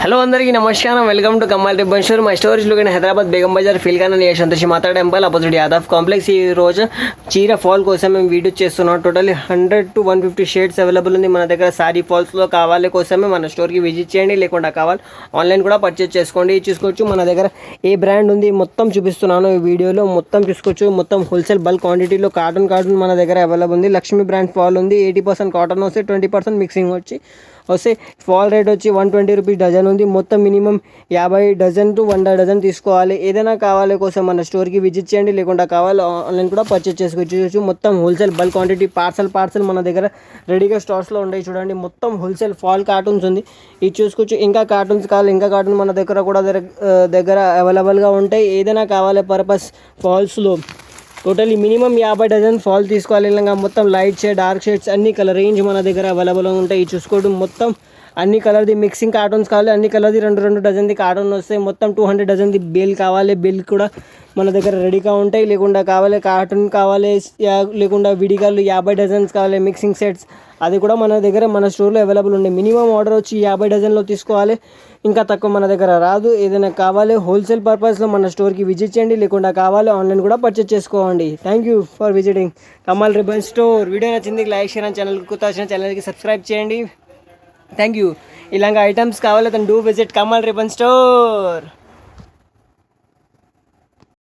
Hello అందరికీ నమస్కారం. Welcome to Kamal ribbon store. My store is located Hyderabad Begum Bazaar Feelkhana near Santoshi Mata temple opposite Yadav complex. ఈ రోజు చీర ఫాల్ కోసం మేము వీడియో చేస్తున్నాం. టోటల్లీ 100 to 150 షేడ్స్ అవైలబుల్ ఉంది మన దగ్గర. సారీ ఫాల్స్లో కావాలి కోసమే మన స్టోర్కి విజిట్ చేయండి, లేకుండా కావాలి ఆన్లైన్ కూడా పర్చేజ్ చేసుకోండి. చూసుకోవచ్చు మన దగ్గర ఏ బ్రాండ్ ఉంది మొత్తం చూపిస్తున్నాను ఈ వీడియోలో. మొత్తం చూసుకోవచ్చు. మొత్తం హోల్సేల్ బల్క్ క్వాంటిటీలో కాటన్ మన దగ్గర అవైలబుల్ ఉంది. లక్ష్మీ బ్రాండ్ ఫాల్ ఉంది. 80% కాటన్ వస్తే 20% మిక్సింగ్ వస్తే ఫాల్ రేట్ వచ్చి 120 రూపీస్ డజన్ ఉంది. మొత్తం మినిమం 50 డజన్ టు 100 డజన్ తీసుకోవాలి. ఏదైనా కావాలి కోసం మన స్టోర్కి విజిట్ చేయండి, లేకుండా కావాలి ఆన్లైన్ కూడా పర్చేజ్ చేసుకోవచ్చు. మొత్తం హోల్సేల్ బల్క్ క్వాంటిటీ పార్సల్ మన దగ్గర రెడీగా స్టార్స్లో ఉన్నాయి. చూడండి మొత్తం హోల్సేల్ ఫాల్ కార్టూన్స్ ఉంది. ఇది చూసుకోవచ్చు. ఇంకా కార్టూన్స్ కావాలి, ఇంకా కార్టూన్ మన దగ్గర కూడా దగ్గర అవైలబుల్గా ఉంటాయి. ఏదైనా కావాలి పర్పస్ ఫాల్స్లో టోటలీ మినిమం 50 డజన్ ఫాల్ తీసుకోవాలి. ఇలా మొత్తం లైట్ షేడ్, డార్క్ షేడ్స్ అన్ని కలర్ రేంజ్ మన దగ్గర అవైలబుల్గా ఉంటాయి. చూసుకోవడం మొత్తం అన్ని కలర్ది మిక్సింగ్ కార్టూన్స్ కావాలి. అన్ని కలర్ది 2 డజన్ది కార్టూన్ వస్తాయి. మొత్తం 200 డజన్ది బేల్ కావాలి. బేల్ కూడా మన దగ్గర రెడీగా ఉంటాయి. లేకుండా కావాలి కార్టూన్ కావాలి, లేకుండా విడిగాలు 50 డజన్స్ కావాలి మిక్సింగ్ సెట్స్, అది కూడా మన దగ్గర మన స్టోర్లో అవైలబుల్ ఉన్నాయి. మినిమం ఆర్డర్ వచ్చి 50 డజన్లో తీసుకోవాలి. ఇంకా తక్కువ మన దగ్గర రాదు. ఏదైనా కావాలి హోల్సేల్ పర్పస్లో మన స్టోర్కి విజిట్ చేయండి, లేకుండా కావాలి ఆన్లైన్ కూడా పర్చేజ్ చేసుకోండి. Thank you for visiting Kamal ribbon store. Video నచ్చింది లైక్ షేర్ అండ్ ఛానల్కి కొత్త వచ్చిన ఛానల్కి సబ్స్క్రైబ్ చేయండి. Thank you. ఇలాంటి ఐటమ్స్ కావాలి do visit Kamal ribbon store.